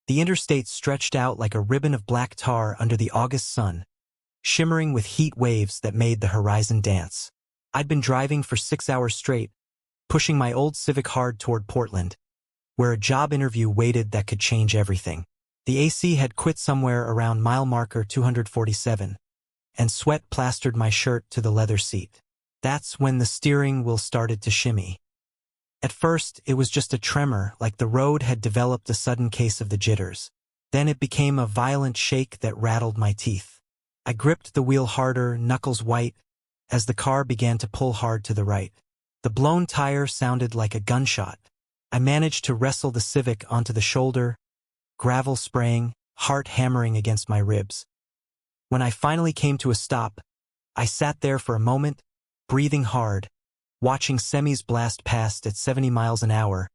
The interstate stretched out like a ribbon of black tar under the August sun, shimmering with heat waves that made the horizon dance. I'd been driving for 6 hours straight, pushing my old Civic hard toward Portland, where a job interview waited that could change everything. The AC had quit somewhere around mile marker 247, and sweat plastered my shirt to the leather seat. That's when the steering wheel started to shimmy. At first, it was just a tremor, like the road had developed a sudden case of the jitters. Then it became a violent shake that rattled my teeth. I gripped the wheel harder, knuckles white, as the car began to pull hard to the right. The blown tire sounded like a gunshot. I managed to wrestle the Civic onto the shoulder, gravel spraying, heart hammering against my ribs. When I finally came to a stop, I sat there for a moment, breathing hard, watching semis blast past at 70 miles an hour,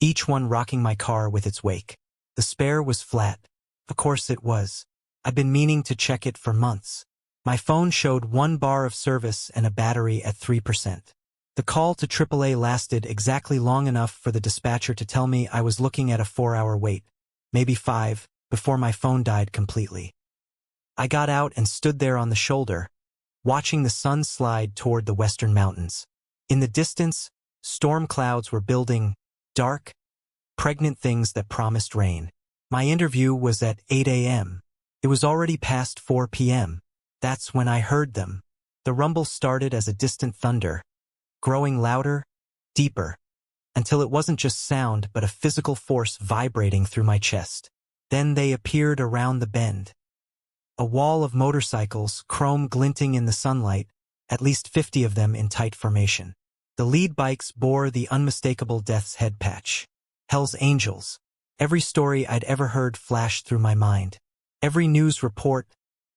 each one rocking my car with its wake. The spare was flat. Of course it was. I'd been meaning to check it for months. My phone showed 1 bar of service and a battery at 3%. The call to AAA lasted exactly long enough for the dispatcher to tell me I was looking at a 4-hour wait, maybe 5, before my phone died completely. I got out and stood there on the shoulder, watching the sun slide toward the western mountains. In the distance, storm clouds were building, dark, pregnant things that promised rain. My interview was at 8 a.m. It was already past 4 p.m. That's when I heard them. The rumble started as a distant thunder, growing louder, deeper, until it wasn't just sound but a physical force vibrating through my chest. Then they appeared around the bend. A wall of motorcycles, chrome glinting in the sunlight, at least 50 of them in tight formation. The lead bikes bore the unmistakable Death's Head patch. Hell's Angels. Every story I'd ever heard flashed through my mind. Every news report,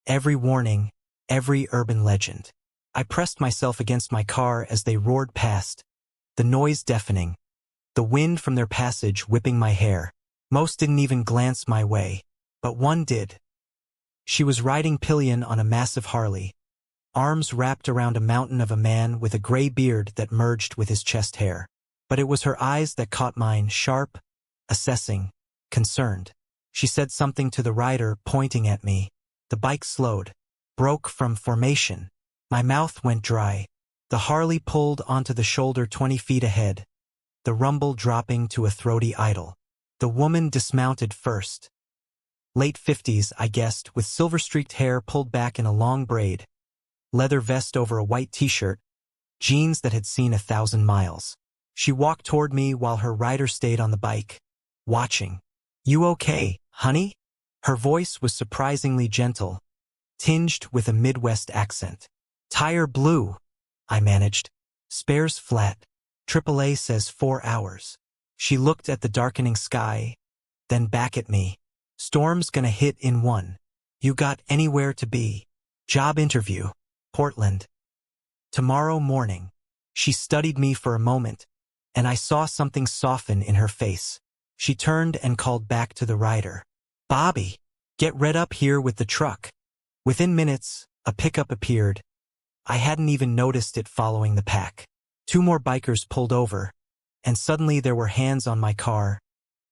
every warning, every urban legend. I pressed myself against my car as they roared past, the noise deafening, the wind from their passage whipping my hair. Most didn't even glance my way, but one did. She was riding pillion on a massive Harley, arms wrapped around a mountain of a man with a gray beard that merged with his chest hair. But it was her eyes that caught mine, sharp, assessing, concerned. She said something to the rider, pointing at me. The bike slowed, broke from formation. My mouth went dry. The Harley pulled onto the shoulder 20 feet ahead, the rumble dropping to a throaty idle. The woman dismounted first. Late 50s, I guessed, with silver-streaked hair pulled back in a long braid, leather vest over a white t-shirt, jeans that had seen 1,000 miles. She walked toward me while her rider stayed on the bike, watching. "You okay, honey?" Her voice was surprisingly gentle, tinged with a Midwest accent. "Tire blew," I managed. "Spares flat. AAA says 4 hours." She looked at the darkening sky, then back at me. "Storm's gonna hit in 1. You got anywhere to be?" "Job interview. Portland. Tomorrow morning." She studied me for a moment, and I saw something soften in her face. She turned and called back to the rider. "Bobby, get Red up here with the truck." Within minutes, a pickup appeared. I hadn't even noticed it following the pack. 2 more bikers pulled over, and suddenly there were hands on my car,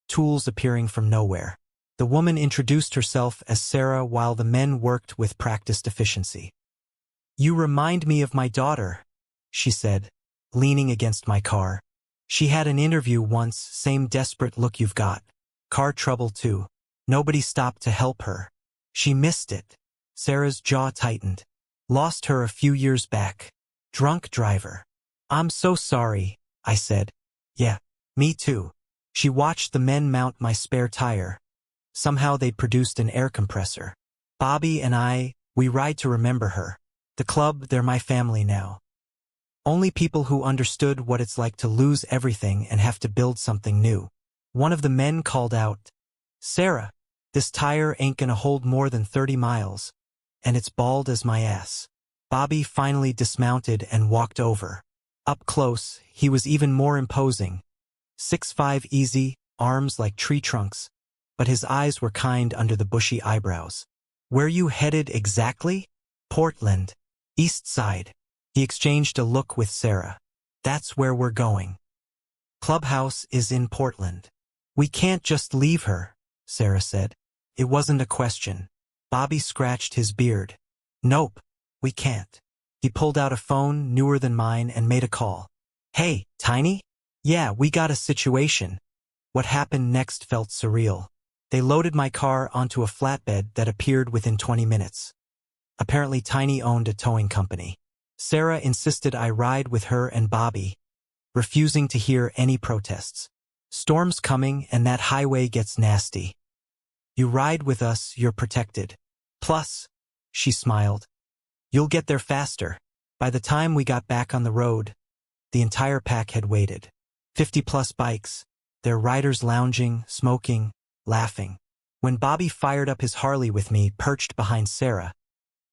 tools appearing from nowhere. The woman introduced herself as Sarah while the men worked with practiced efficiency. "You remind me of my daughter," she said, leaning against my car. "She had an interview once, same desperate look you've got. Car trouble too. Nobody stopped to help her. She missed it." Sarah's jaw tightened. "Lost her a few years back. Drunk driver." "I'm so sorry," I said. "Yeah, me too." She watched the men mount my spare tire. Somehow they'd produced an air compressor. "Bobby and we ride to remember her. The club, they're my family now." Only people who understood what it's like to lose everything and have to build something new. One of the men called out, "Sarah, this tire ain't gonna hold more than 30 miles, and it's bald as my ass." Bobby finally dismounted and walked over. Up close, he was even more imposing. 6'5" easy, arms like tree trunks, but his eyes were kind under the bushy eyebrows. "Where you headed exactly?" "Portland. East Side." He exchanged a look with Sarah. "That's where we're going. Clubhouse is in Portland. We can't just leave her." Sarah said. It wasn't a question. Bobby scratched his beard. Nope, we can't. He pulled out a phone newer than mine and made a call. Hey, Tiny? Yeah, we got a situation. What happened next felt surreal. They loaded my car onto a flatbed that appeared within 20 minutes. Apparently Tiny owned a towing company. Sarah insisted I ride with her and Bobby, refusing to hear any protests. Storm's coming and that highway gets nasty. You ride with us, you're protected. Plus, she smiled, you'll get there faster. By the time we got back on the road, the entire pack had waited. 50-plus bikes, their riders lounging, smoking, laughing. When Bobby fired up his Harley with me perched behind Sarah,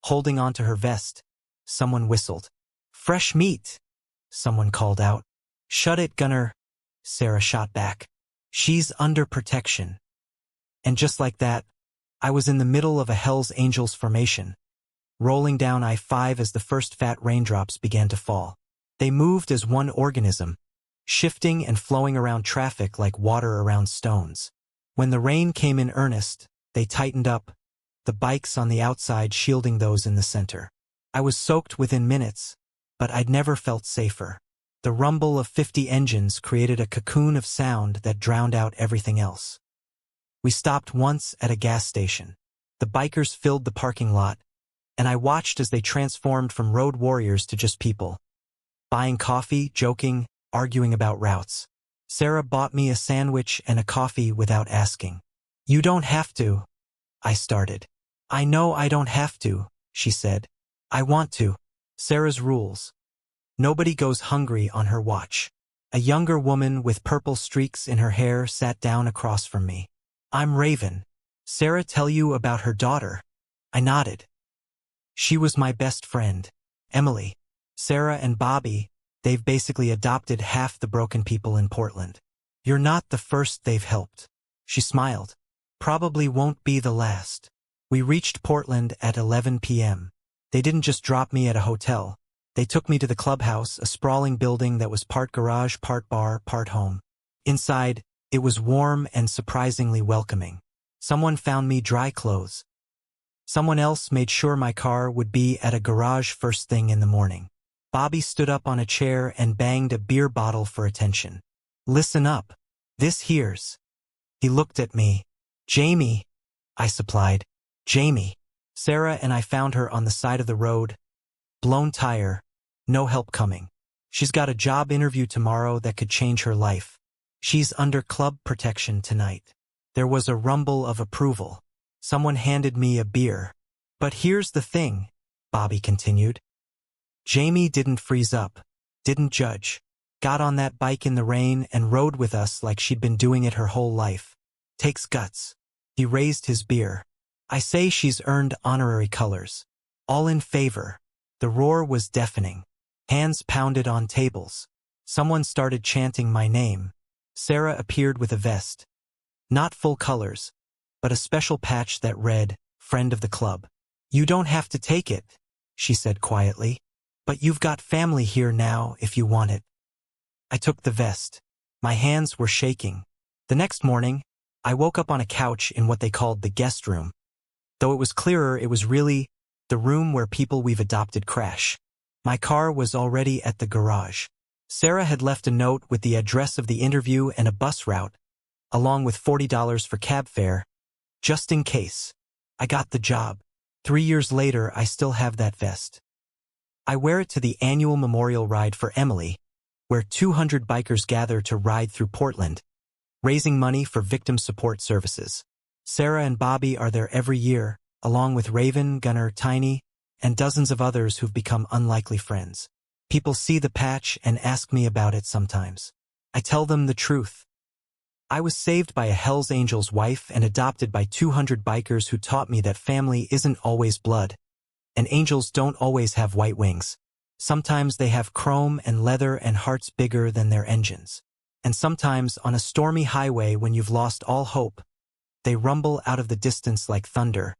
holding onto her vest, someone whistled. Fresh meat, someone called out. Shut it, Gunner, Sarah shot back. She's under protection. And just like that, I was in the middle of a Hell's Angels formation, rolling down I-5 as the first fat raindrops began to fall. They moved as one organism, shifting and flowing around traffic like water around stones. When the rain came in earnest, they tightened up, the bikes on the outside shielding those in the center. I was soaked within minutes, but I'd never felt safer. The rumble of 50 engines created a cocoon of sound that drowned out everything else. We stopped once at a gas station. The bikers filled the parking lot, and I watched as they transformed from road warriors to just people. Buying coffee, joking, arguing about routes. Sarah bought me a sandwich and a coffee without asking. You don't have to, I started. I know I don't have to, she said. I want to. Sarah's rules. Nobody goes hungry on her watch. A younger woman with purple streaks in her hair sat down across from me. I'm Raven. Sarah tell you about her daughter? I nodded. She was my best friend, Emily. Sarah and Bobby, they've basically adopted half the broken people in Portland. You're not the first they've helped. She smiled. Probably won't be the last. We reached Portland at 11 p.m. They didn't just drop me at a hotel. They took me to the clubhouse, a sprawling building that was part garage, part bar, part home. Inside, it was warm and surprisingly welcoming. Someone found me dry clothes. Someone else made sure my car would be at a garage first thing in the morning. Bobby stood up on a chair and banged a beer bottle for attention. Listen up. This here's. He looked at me. Jamie, I supplied. Jamie. Sarah and I found her on the side of the road. Blown tire. No help coming. She's got a job interview tomorrow that could change her life. She's under club protection tonight. There was a rumble of approval. Someone handed me a beer. But here's the thing, Bobby continued. Jamie didn't freeze up, didn't judge, got on that bike in the rain and rode with us like she'd been doing it her whole life. Takes guts. He raised his beer. I say she's earned honorary colors. All in favor. The roar was deafening. Hands pounded on tables. Someone started chanting my name. Sarah appeared with a vest. Not full colors, but a special patch that read, Friend of the Club. You don't have to take it, she said quietly. But you've got family here now if you want it. I took the vest. My hands were shaking. The next morning, I woke up on a couch in what they called the guest room. Though it was clearer, it was really the room where people we've adopted crash. My car was already at the garage. Sarah had left a note with the address of the interview and a bus route, along with $40 for cab fare, just in case. I got the job. 3 years later, I still have that vest. I wear it to the annual memorial ride for Emily, where 200 bikers gather to ride through Portland, raising money for victim support services. Sarah and Bobby are there every year, along with Raven, Gunner, Tiny, and dozens of others who've become unlikely friends. People see the patch and ask me about it sometimes. I tell them the truth. I was saved by a Hell's Angels wife and adopted by 200 bikers who taught me that family isn't always blood, and angels don't always have white wings. Sometimes they have chrome and leather and hearts bigger than their engines. And sometimes, on a stormy highway when you've lost all hope, they rumble out of the distance like thunder,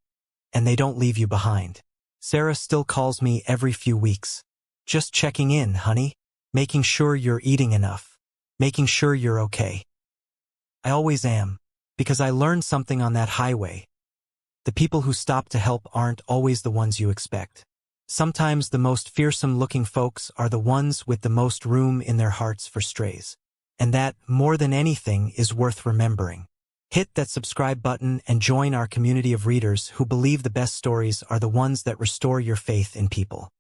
and they don't leave you behind. Sarah still calls me every few weeks. Just checking in, honey. Making sure you're eating enough. Making sure you're okay. I always am, because I learned something on that highway. The people who stop to help aren't always the ones you expect. Sometimes the most fearsome-looking folks are the ones with the most room in their hearts for strays. And that, more than anything, is worth remembering. Hit that subscribe button and join our community of readers who believe the best stories are the ones that restore your faith in people.